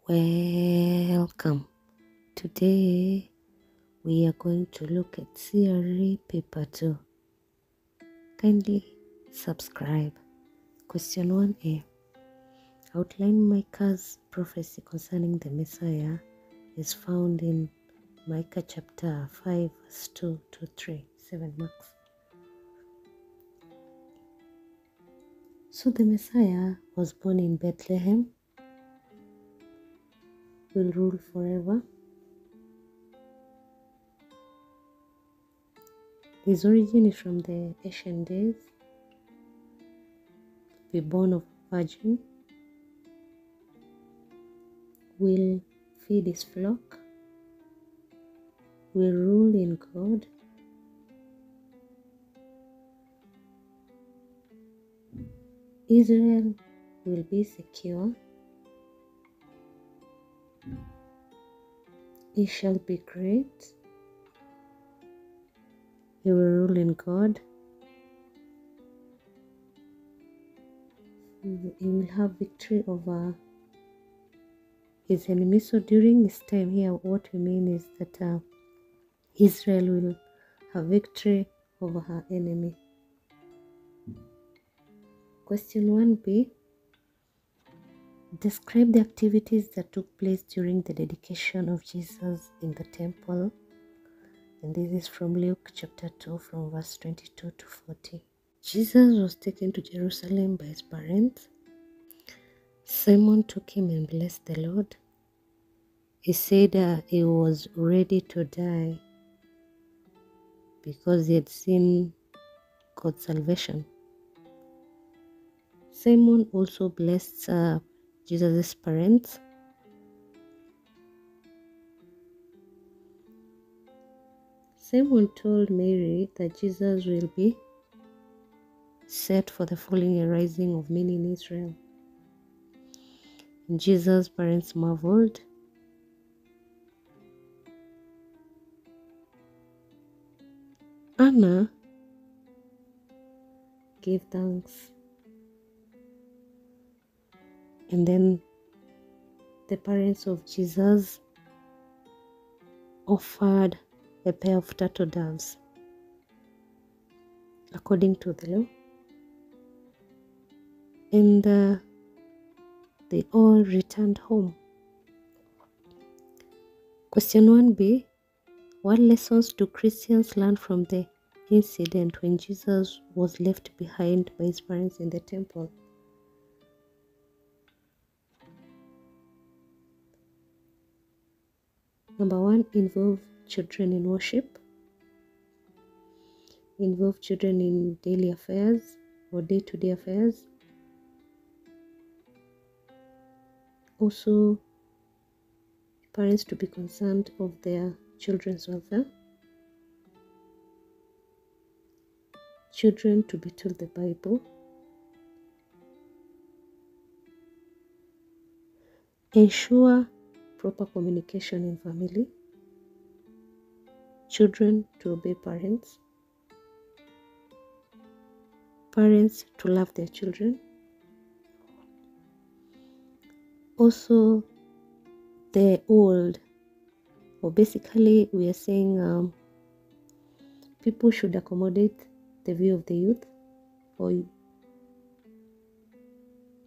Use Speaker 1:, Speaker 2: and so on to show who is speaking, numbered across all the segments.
Speaker 1: Welcome. Today we are going to look at C.R.E. paper 2. Kindly subscribe. Question 1a. Outline Micah's prophecy concerning the Messiah is found in Micah chapter 5 verse 2 to 3. 7 marks. So the Messiah was born in Bethlehem, will rule forever. His origin is from the ancient days. Be born of a virgin. Will feed his flock. Will rule in God. Israel will be secure. He shall be great. He will rule in God. He will have victory over his enemies. So during his time here, what we mean is that Israel will have victory over her enemy. Question 1b. Describe the activities that took place during the dedication of Jesus in the temple. And this is from Luke chapter 2 from verse 22 to 40. Jesus was taken to Jerusalem by his parents. Simon took him and blessed the Lord. He said he was ready to die because he had seen God's salvation. Simon also blessed Jesus' parents. Simon told Mary that Jesus will be set for the falling and rising of many in Israel. And Jesus' parents marveled. Anna gave thanks. And then the parents of Jesus offered a pair of turtle doves according to the law. And they all returned home. Question 1b. What lessons do Christians learn from the incident when Jesus was left behind by his parents in the temple? Number 1, involve children in worship. Involve children in daily affairs or day-to-day affairs. Also, parents to be concerned of their children's welfare. Children to be told the Bible. Ensure proper communication in family. Children to obey parents. Parents to love their children. Also, the old, or basically we are saying people should accommodate the view of the youth, or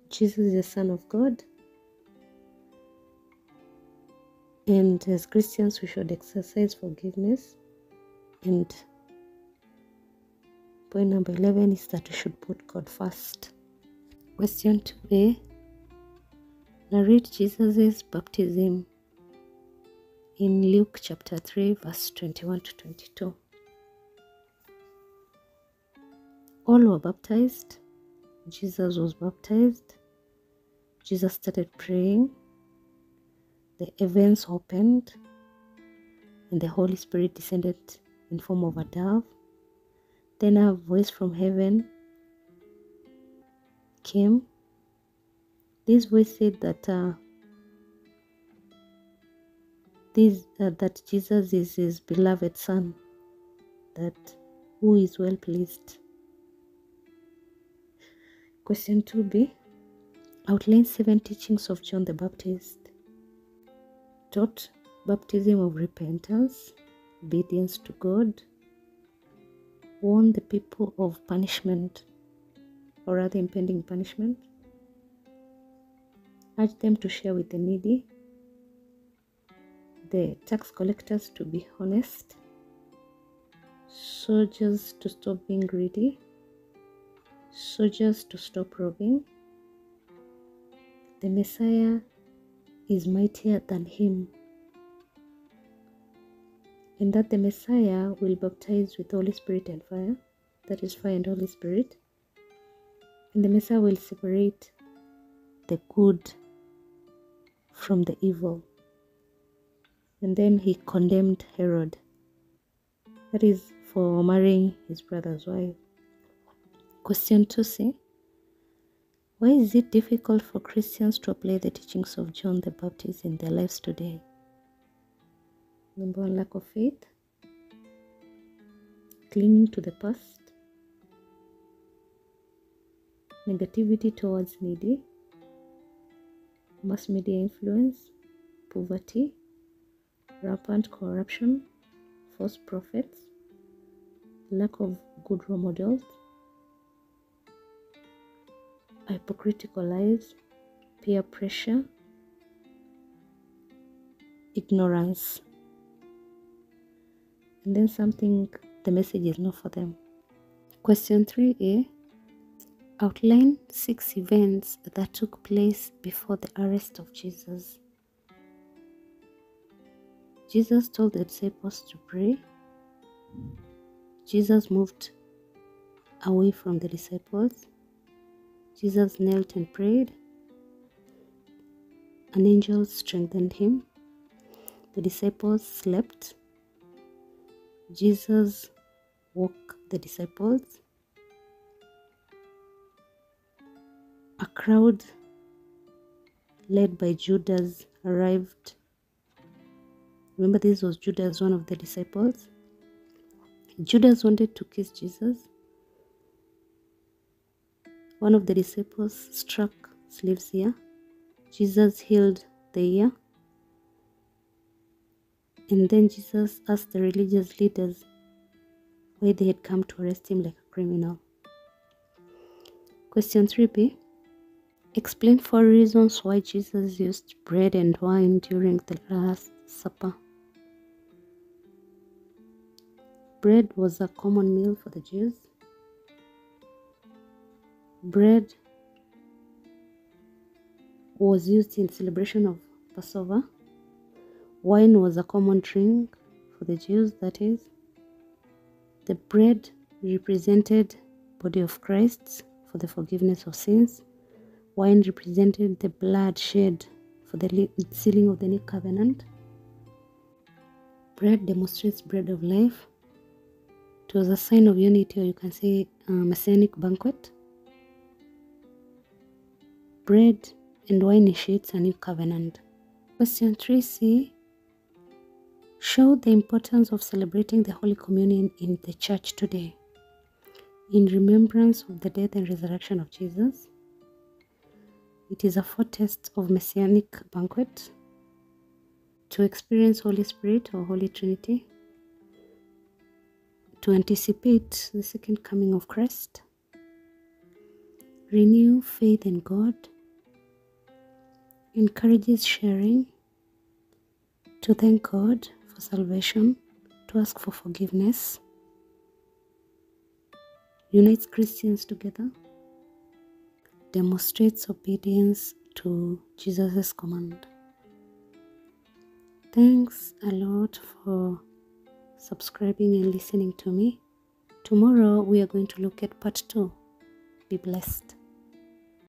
Speaker 1: Jesus is the Son of God, and as Christians we should exercise forgiveness. And point number 11 is that we should put God first. Question 2a. Narrate Jesus' baptism in Luke chapter 3 verse 21 to 22. All were baptized. Jesus was baptized. Jesus started praying. The heavens opened and the Holy Spirit descended in form of a dove. Then a voice from heaven came. This voice said that that Jesus is his beloved Son, that who is well pleased. Question 2b. Outline 7 teachings of John the Baptist. taught baptism of repentance, obedience to God, warned the people of punishment, or rather impending punishment, urged them to share with the needy, the tax collectors to be honest, soldiers to stop being greedy, soldiers to stop robbing. The Messiah is mightier than him, and that the Messiah will baptize with Holy Spirit and fire, that is fire and Holy Spirit, and the Messiah will separate the good from the evil. And then he condemned Herod, that is for marrying his brother's wife. Question 2c. Why is it difficult for Christians to apply the teachings of John the Baptist in their lives today? Number 1, lack of faith, clinging to the past, negativity towards needy, mass media influence, poverty, rampant corruption, false prophets, lack of good role models, hypocritical lives, peer pressure, ignorance. And then something, the message is not for them. Question 3a. Outline 6 events that took place before the arrest of Jesus. Jesus told the disciples to pray. Jesus moved away from the disciples. Jesus knelt and prayed. An angel strengthened him. The disciples slept. Jesus woke the disciples. A crowd led by Judas arrived. Remember, this was Judas, one of the disciples. Judas wanted to kiss Jesus. One of the disciples struck Slave's ear. Jesus healed the ear. And then Jesus asked the religious leaders why they had come to arrest him like a criminal. Question 3b. Explain 4 reasons why Jesus used bread and wine during the Last Supper. Bread was a common meal for the Jews. Bread was used in celebration of Passover. Wine was a common drink for the Jews, that is. The bread represented the body of Christ for the forgiveness of sins. Wine represented the blood shed for the sealing of the new covenant. Bread demonstrates bread of life. It was a sign of unity, or you can say a messianic banquet. Bread and wine initiates a new covenant. Question 3c. Show the importance of celebrating the Holy Communion in the church today, in remembrance of the death and resurrection of Jesus. It is a foretaste of messianic banquet, to experience Holy Spirit or Holy Trinity, to anticipate the second coming of Christ, renew faith in God, encourages sharing, to thank God for salvation, to ask for forgiveness, unites Christians together, demonstrates obedience to Jesus' command. Thanks a lot for subscribing and listening to me. Tomorrow we are going to look at part 2. Be blessed.